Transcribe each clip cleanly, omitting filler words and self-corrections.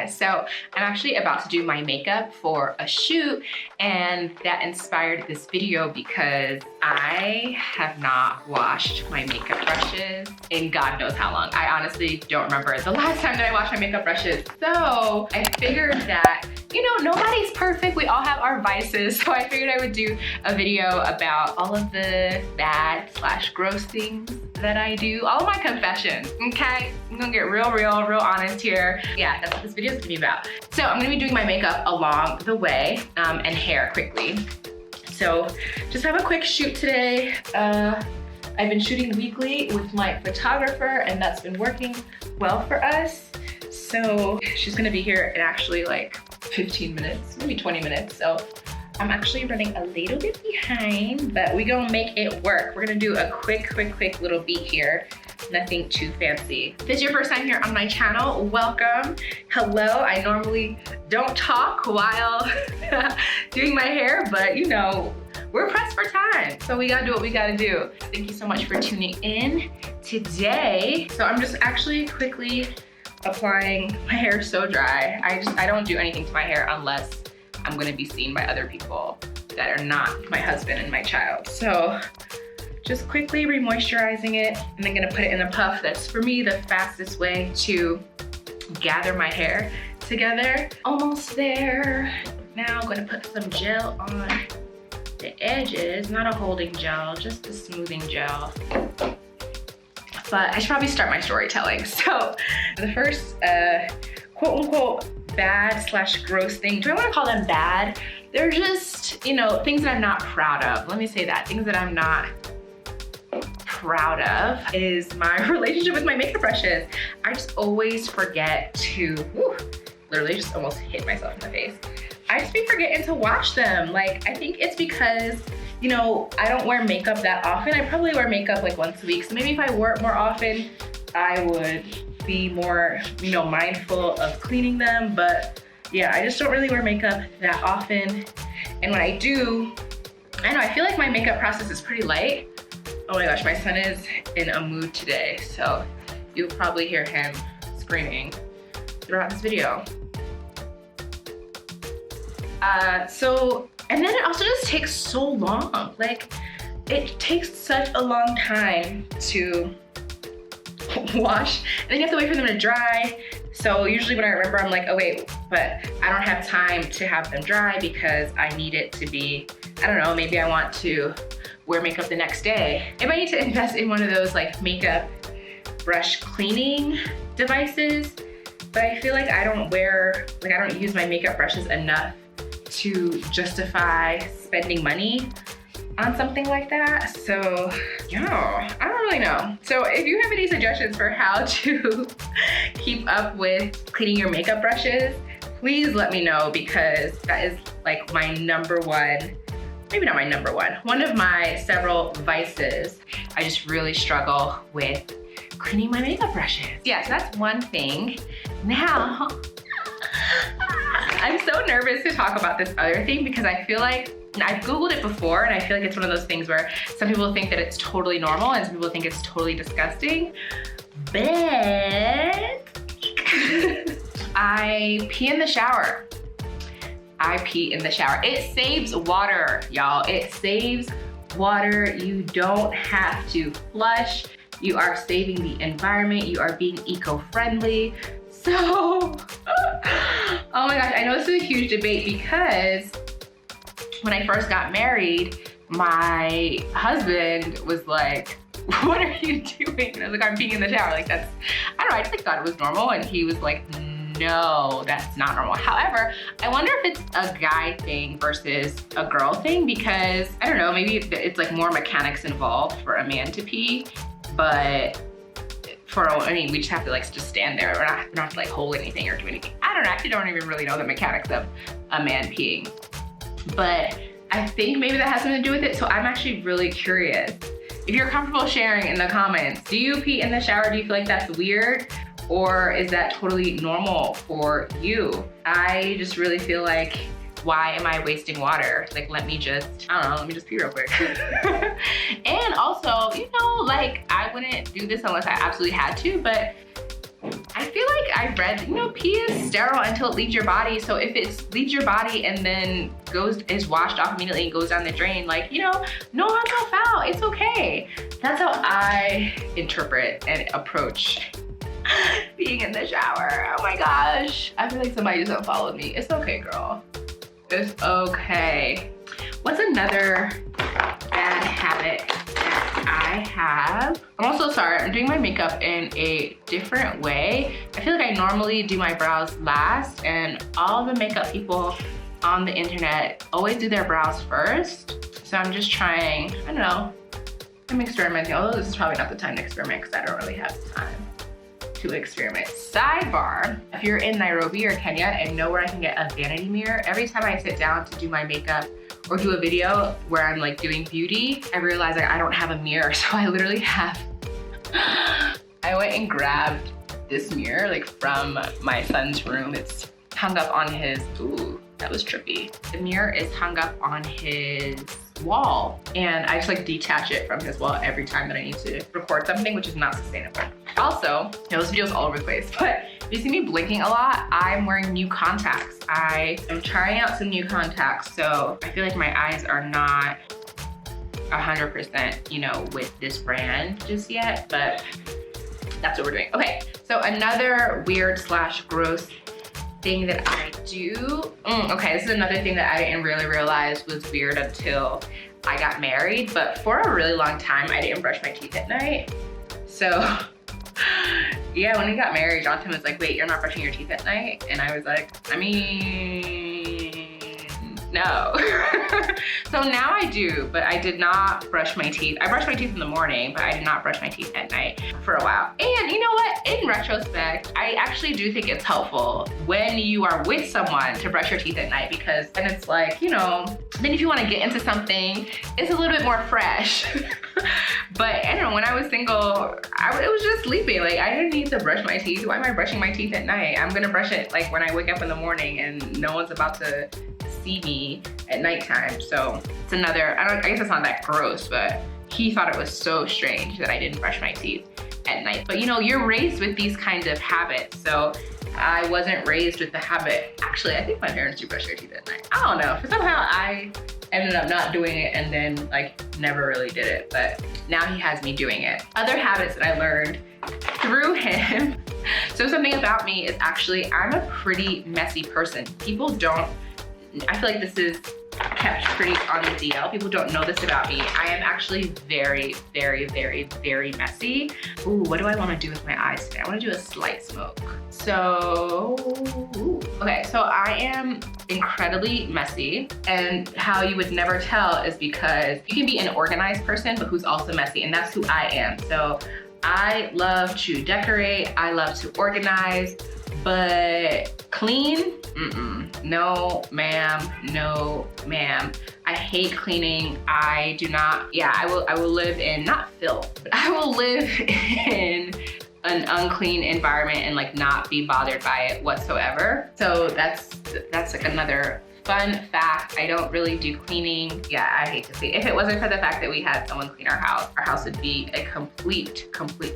guys. So I'm actually about to do my makeup for a shoot, and that inspired this video because I have not washed my makeup brushes in God knows how long. I honestly don't remember the last time that I washed my makeup brushes. So I figured that, you know, nobody's perfect. We all have our vices. So I figured I would do a video about all of the bad / gross things that I do, all of my confessions, okay? I'm gonna get real honest here. Yeah, that's what this video is gonna be about. So I'm gonna be doing my makeup along the way and hair quickly. So just have a quick shoot today. I've been shooting weekly with my photographer, and that's been working well for us. So she's gonna be here in actually like 15 minutes, maybe 20 minutes. So I'm actually running a little bit behind, but we gonna make it work. We're gonna do a quick little beat here. Nothing too fancy. If it's your first time here on my channel, welcome. Hello, I normally don't talk while doing my hair, but you know, we're pressed for time. So we gotta do what we gotta do. Thank you so much for tuning in today. So I'm just actually quickly applying, my hair is so dry. I don't do anything to my hair unless I'm gonna be seen by other people that are not my husband and my child. So just quickly re-moisturizing it and then gonna put it in a puff. That's for me the fastest way to gather my hair together. Almost there. Now I'm gonna put some gel on the edges, not a holding gel, just a smoothing gel. But I should probably start my storytelling. So the first quote unquote bad / gross thing, do I wanna call them bad? They're just, you know, things that I'm not proud of. Let me say that, things that I'm not proud of is my relationship with my makeup brushes. I just always forget to, literally just almost hit myself in the face. I just be forgetting to wash them. Like, I think it's because, you know, I don't wear makeup that often. I probably wear makeup like once a week. So maybe if I wore it more often, I would be more, you know, mindful of cleaning them. But yeah, I just don't really wear makeup that often. And when I do, I know, I feel like my makeup process is pretty light. Oh my gosh, my son is in a mood today. So you'll probably hear him screaming throughout this video. And then it also just takes so long. Like, it takes such a long time to wash, and then you have to wait for them to dry. So usually when I remember, I'm like, oh wait, but I don't have time to have them dry because I need it to be, I don't know, maybe I want to wear makeup the next day. If I need to invest in one of those like makeup brush cleaning devices, but I feel like I don't use my makeup brushes enough to justify spending money on something like that. So yeah, I don't really know. So if you have any suggestions for how to keep up with cleaning your makeup brushes, please let me know, because that is like my number one, maybe not my number one of my several vices. I just really struggle with cleaning my makeup brushes. Yeah, so that's one thing. Now, I'm so nervous to talk about this other thing because I feel like I've Googled it before, and I feel like it's one of those things where some people think that it's totally normal and some people think it's totally disgusting. But I pee in the shower. I pee in the shower. It saves water, y'all. It saves water. You don't have to flush. You are saving the environment. You are being eco-friendly. So, oh my gosh, I know this is a huge debate because when I first got married, my husband was like, what are you doing? And I was like, I'm peeing in the shower. Like, that's, I don't know, I just like thought it was normal. And he was like, no, that's not normal. However, I wonder if it's a guy thing versus a girl thing, because I don't know, maybe it's like more mechanics involved for a man to pee, but we just have to like just stand there. We're not have to like hold anything or do anything. I don't know, I actually don't even really know the mechanics of a man peeing. But I think maybe that has something to do with it. So I'm actually really curious. If you're comfortable sharing in the comments, do you pee in the shower? Do you feel like that's weird? Or is that totally normal for you? I just really feel like, why am I wasting water? Like, let me just pee real quick. And also, you know, like, I wouldn't do this unless I absolutely had to, but I feel like I read, you know, pee is sterile until it leaves your body. So if it leaves your body and then is washed off immediately and goes down the drain, like, you know, no harm, no foul, it's okay. That's how I interpret and approach being in the shower. Oh my gosh. I feel like somebody just unfollowed me. It's okay, girl. It's okay. What's another bad habit that I have? I'm also sorry, I'm doing my makeup in a different way. I feel like I normally do my brows last, and all the makeup people on the internet always do their brows first. So I'm just trying, I don't know, I'm experimenting, although this is probably not the time to experiment because I don't really have time to experiment. Sidebar, if you're in Nairobi or Kenya and know where I can get a vanity mirror, every time I sit down to do my makeup or do a video where I'm like doing beauty, I realize like I don't have a mirror. So I literally have, I went and grabbed this mirror like from my son's room. It's hung up on his, ooh, that was trippy. The mirror is hung up on his wall, and I just like detach it from his wall every time that I need to record something, which is not sustainable. Also, you know, this video's all over the place, but if you see me blinking a lot, I'm wearing new contacts. I am trying out some new contacts, so I feel like my eyes are not 100%, you know, with this brand just yet, but that's what we're doing. Okay, so another weird / gross thing that I do. Okay, this is another thing that I didn't really realize was weird until I got married, but for a really long time, I didn't brush my teeth at night. So yeah, when we got married, Jonathan was like, wait, you're not brushing your teeth at night? And I was like, I mean, no. So now I do, but I did not brush my teeth. I brushed my teeth in the morning, but I did not brush my teeth at night for a while. And you know what? In retrospect, I actually do think it's helpful when you are with someone to brush your teeth at night, because then it's like, you know, then if you want to get into something, it's a little bit more fresh. But I don't know, when I was single, it was just sleeping. Like, I didn't need to brush my teeth. Why am I brushing my teeth at night? I'm gonna brush it like when I wake up in the morning, and no one's about to see me at nighttime. So it's another, I guess it's not that gross, but he thought it was so strange that I didn't brush my teeth at night. But you know, you're raised with these kinds of habits. So I wasn't raised with the habit. Actually, I think my parents do brush their teeth at night. I don't know, somehow I ended up not doing it and then like never really did it, but now he has me doing it. Other habits that I learned through him. So something about me is actually, I'm a pretty messy person. People don't, I feel like this is kept pretty on the DL. People don't know this about me. I am actually very, very, very, very messy. Ooh, what do I want to do with my eyes today? I want to do a slight smoke. So, okay, so I am incredibly messy, and how you would never tell is because you can be an organized person, but who's also messy, and that's who I am. So I love to decorate, I love to organize, but clean, no ma'am, no ma'am. I hate cleaning. I do not, yeah, I will live in, not filth, but I will live in an unclean environment and like not be bothered by it whatsoever. So that's like another fun fact. I don't really do cleaning. Yeah, I hate to see it. If it wasn't for the fact that we had someone clean our house would be a complete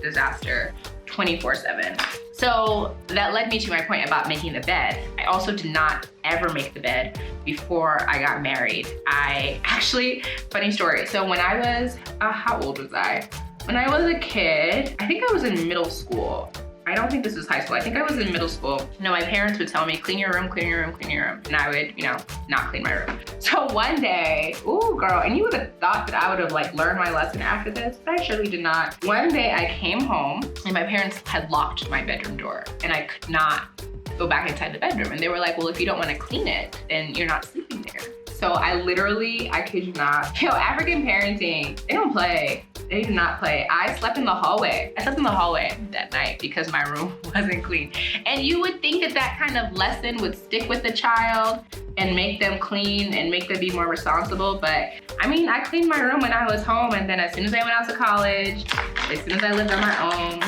disaster 24/7. So that led me to my point about making the bed. I also did not ever make the bed before I got married. I actually, funny story. So when I was, how old was I? When I was a kid, I think I was in middle school. I don't think this was high school. I think I was in middle school. You know, my parents would tell me, clean your room, clean your room, clean your room. And I would, you know, not clean my room. So one day, ooh girl, and you would have thought that I would have like learned my lesson after this, but I surely did not. One day I came home and my parents had locked my bedroom door and I could not go back inside the bedroom. And they were like, well, if you don't want to clean it, then you're not sleeping there. So I literally, I kid you not, African parenting, they don't play. They do not play. I slept in the hallway. I slept in the hallway that night because my room wasn't clean. And you would think that that kind of lesson would stick with the child and make them clean and make them be more responsible. But I mean, I cleaned my room when I was home, and then as soon as I went out to college, as soon as I lived on my own,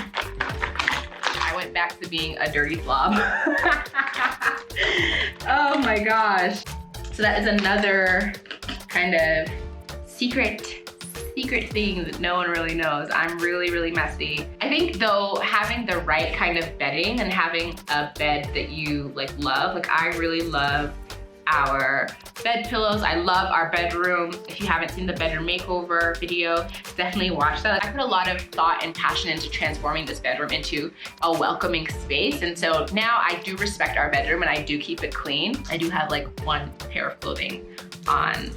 I went back to being a dirty slob. Oh my gosh. So that is another kind of secret secret thing that no one really knows. I'm really, really messy. I think though, having the right kind of bedding and having a bed that you like love, like I really love our bed pillows. I love our bedroom. If you haven't seen the bedroom makeover video, definitely watch that. I put a lot of thought and passion into transforming this bedroom into a welcoming space. And so now I do respect our bedroom and I do keep it clean. I do have like one pair of clothing on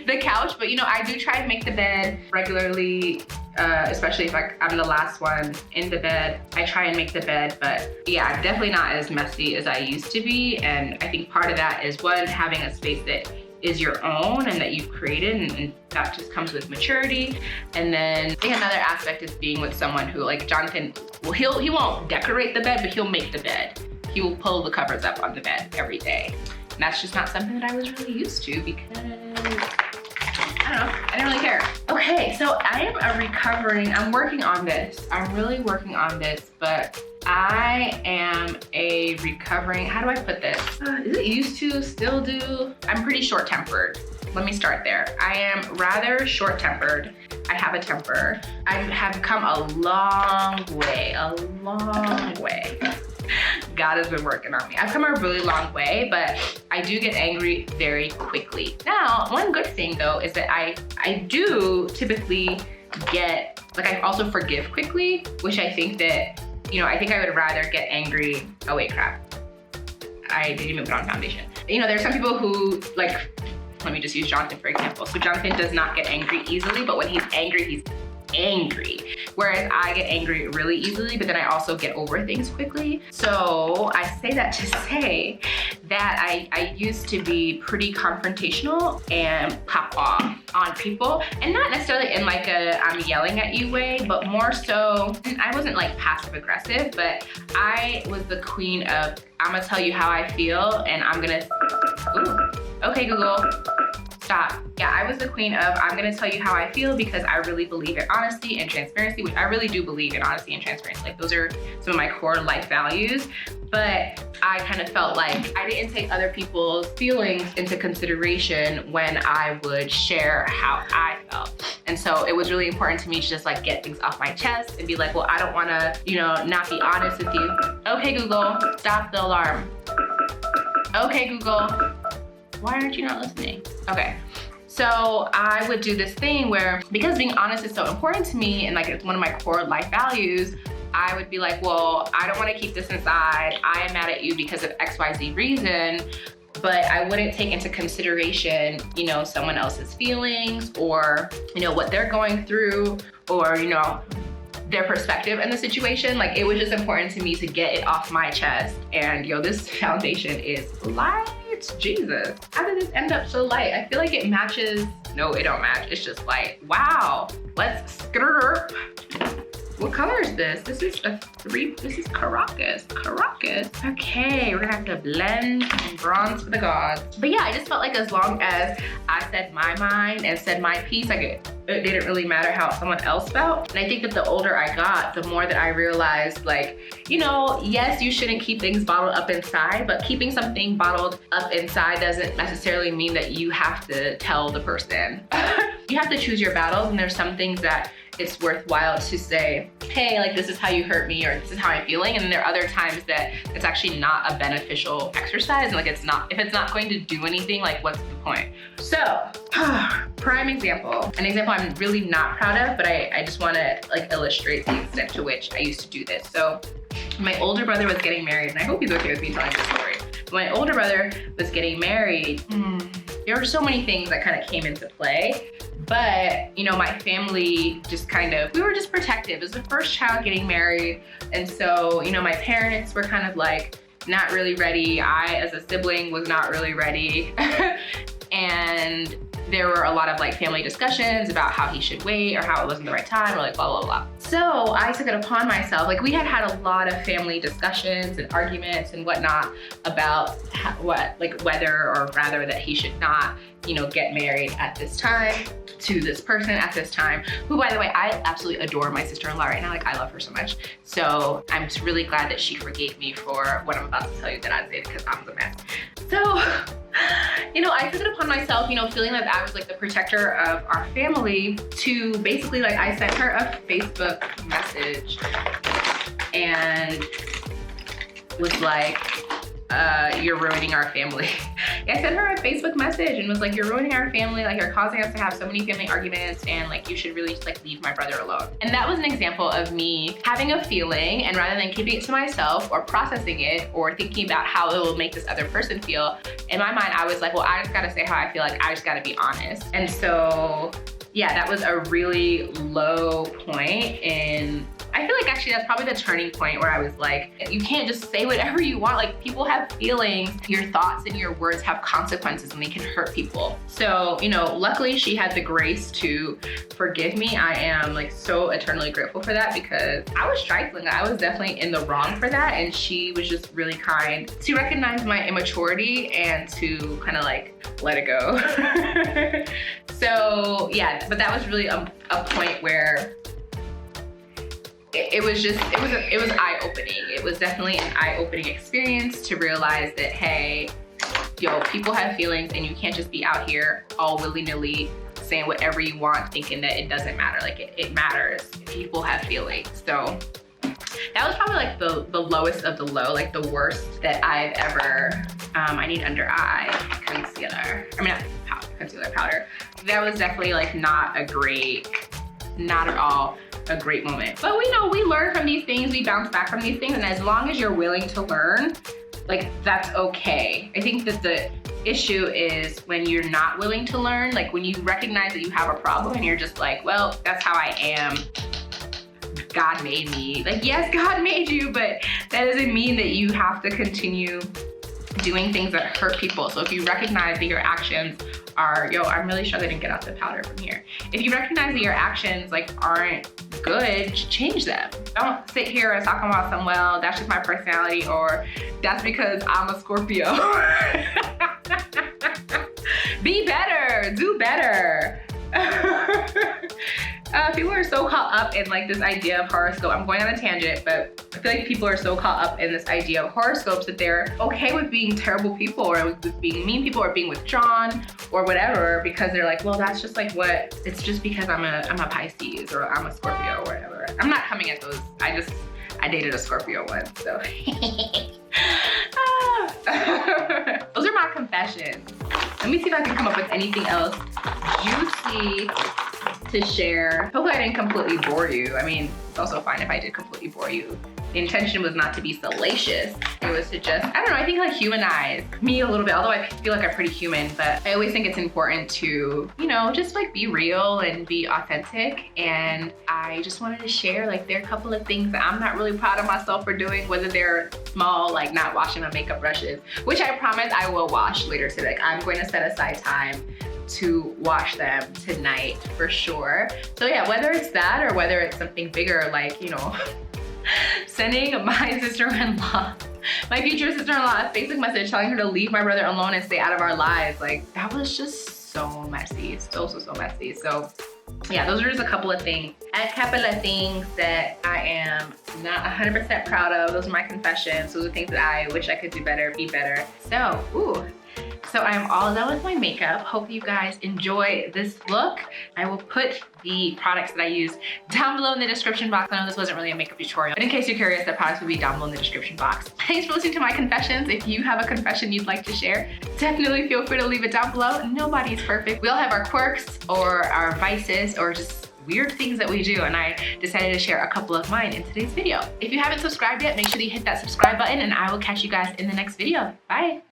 the couch, but you know, I do try to make the bed regularly, especially if I'm the last one in the bed. I try and make the bed, but yeah, definitely not as messy as I used to be. And I think part of that is one, having a space that is your own and that you've created, and that just comes with maturity. And then I think another aspect is being with someone who, like Jonathan, well, he won't decorate the bed, but he'll make the bed. He will pull the covers up on the bed every day. And that's just not something that I was really used to because, I don't know, I didn't really care. Okay, so I'm I'm working on this. I'm really working on this, but I am a recovering, how do I put this? Is it used to, still do? I'm pretty short-tempered. Let me start there. I am rather short-tempered. I have a temper. I have come a long way, a long way. God has been working on me. I've come a really long way, but I do get angry very quickly. Now, one good thing though is that I do typically get, like I also forgive quickly, which I think that, you know, I think I would rather get angry. Oh wait, crap. I didn't even put on foundation. You know, there's some people who like, let me just use Jonathan for example. So Jonathan does not get angry easily, but when he's angry, he's angry. Whereas I get angry really easily, but then I also get over things quickly. So I say that to say that I used to be pretty confrontational and pop off on people, and not necessarily in like a I'm yelling at you way, but more so, I wasn't like passive aggressive, but I was the queen of, I'm gonna tell you how I feel and I'm gonna, ooh, okay Google, stop. Yeah, I was the queen of, I'm gonna tell you how I feel because I really believe in honesty and transparency, which I really do believe in honesty and transparency. Like those are some of my core life values. But I kind of felt like I didn't take other people's feelings into consideration when I would share how I felt. And so it was really important to me to just like get things off my chest and be like, well, I don't wanna, you know, not be honest with you. Okay, Google, stop the alarm. Okay, Google. Why aren't you not listening? Okay, so I would do this thing where, because being honest is so important to me and like it's one of my core life values, I would be like, well, I don't want to keep this inside. I am mad at you because of XYZ reason, but I wouldn't take into consideration, you know, someone else's feelings or, you know, what they're going through or, you know, their perspective in the situation. Like it was just important to me to get it off my chest. And yo, this foundation is light. Jesus, how did this end up so light? I feel like it matches. No, it don't match. It's just light. Wow. Let's skirp. What color is this? This is a 3, this is Caracas. Caracas. Okay, we're gonna have to blend and bronze for the gods. But yeah, I just felt like as long as I said my mind and said my piece, like it didn't really matter how someone else felt. And I think that the older I got, the more that I realized like, you know, yes, you shouldn't keep things bottled up inside, but keeping something bottled up inside doesn't necessarily mean that you have to tell the person. You have to choose your battles, and there's some things that it's worthwhile to say, hey, like this is how you hurt me, or this is how I'm feeling. And then there are other times that it's actually not a beneficial exercise. Like it's not, if it's not going to do anything, like what's the point? So, prime example, an example I'm really not proud of, but I just wanna like illustrate the extent to which I used to do this. So my older brother was getting married, and I hope he's okay with me telling this story. When my older brother was getting married, there were so many things that kind of came into play. But, you know, my family just kind of, we were just protective. It was the first child getting married. And so, you know, my parents were kind of like not really ready. I, as a sibling, was not really ready. And there were a lot of like family discussions about how he should wait or how it wasn't the right time or like blah, blah, blah. So I took it upon myself, like we had a lot of family discussions and arguments and whatnot about whether or rather that he should not, you know, get married at this time to this person at this time, who, by the way, I absolutely adore my sister-in-law right now. Like I love her so much. So I'm just really glad that she forgave me for what I'm about to tell you that I did, because I was a mess. So you know, I took it upon myself, you know, feeling that I was like the protector of our family, to basically like, I sent her a Facebook message and was like, you're ruining our family. I sent her a Facebook message and was like, you're ruining our family, like you're causing us to have so many family arguments, and like you should really just like leave my brother alone. And that was an example of me having a feeling, and rather than keeping it to myself or processing it or thinking about how it will make this other person feel, in my mind I was like, well, I just gotta say how I feel, like I just gotta be honest. And so yeah, that was a really low point, and I feel like actually that's probably the turning point where I was like, you can't just say whatever you want. Like, people have feelings. Your thoughts and your words have consequences, and they can hurt people. So, you know, luckily she had the grace to forgive me. I am like so eternally grateful for that, because I was trifling. I was definitely in the wrong for that, and she was just really kind to recognize my immaturity and to kind of like let it go. So yeah, but that was really a point where it was eye-opening. It was definitely an eye-opening experience to realize that, hey, yo, people have feelings, and you can't just be out here all willy-nilly saying whatever you want, thinking that it doesn't matter. Like it matters. People have feelings. So that was probably like the lowest of the low, like the worst that I've ever, I need under eye concealer. I mean, not concealer, powder. That was definitely like not at all a great moment. But we know we learn from these things, we bounce back from these things, and as long as you're willing to learn, like that's okay. I think that the issue is when you're not willing to learn, like when you recognize that you have a problem and you're just like, well, that's how I am. God made me. Like, yes, God made you, but that doesn't mean that you have to continue doing things that hurt people. So if you recognize that your actions are, yo, I'm really struggling to get out the powder from here. If you recognize that your actions like aren't good, change them. Don't sit here and talk about some, well, that's just my personality, or that's because I'm a Scorpio. Be better, do better. People are so caught up in like this idea of horoscope. I'm going on a tangent, but I feel like people are so caught up in this idea of horoscopes that they're okay with being terrible people, or with being mean people, or being withdrawn, or whatever, because they're like, well, that's just like what, it's just because I'm a Pisces, or I'm a Scorpio, or whatever. I'm not coming at those. I dated a Scorpio once, so. Those are my confessions. Let me see if I can come up with anything else juicy to share. Hopefully I didn't completely bore you. I mean, it's also fine if I did completely bore you. The intention was not to be salacious. It was to just, I don't know, I think like humanize me a little bit, although I feel like I'm pretty human, but I always think it's important to, you know, just like be real and be authentic. And I just wanted to share, like, there are a couple of things that I'm not really proud of myself for doing, whether they're small, like not washing my makeup brushes, which I promise I will wash later today. Like, I'm going to set aside time to wash them tonight for sure. So yeah, whether it's that or whether it's something bigger, like, you know, sending my sister-in-law, my future sister-in-law, a Facebook message telling her to leave my brother alone and stay out of our lives. Like, that was just so messy, so messy. So yeah, those are just a couple of things. A couple of things that I am not 100% proud of. Those are my confessions. Those are things that I wish I could do better, be better. So, so I'm all done with my makeup. Hope you guys enjoy this look. I will put the products that I use down below in the description box. I know this wasn't really a makeup tutorial, but in case you're curious, the products will be down below in the description box. Thanks for listening to my confessions. If you have a confession you'd like to share, definitely feel free to leave it down below. Nobody's perfect. We all have our quirks or our vices or just weird things that we do, and I decided to share a couple of mine in today's video. If you haven't subscribed yet, make sure you hit that subscribe button, and I will catch you guys in the next video. Bye.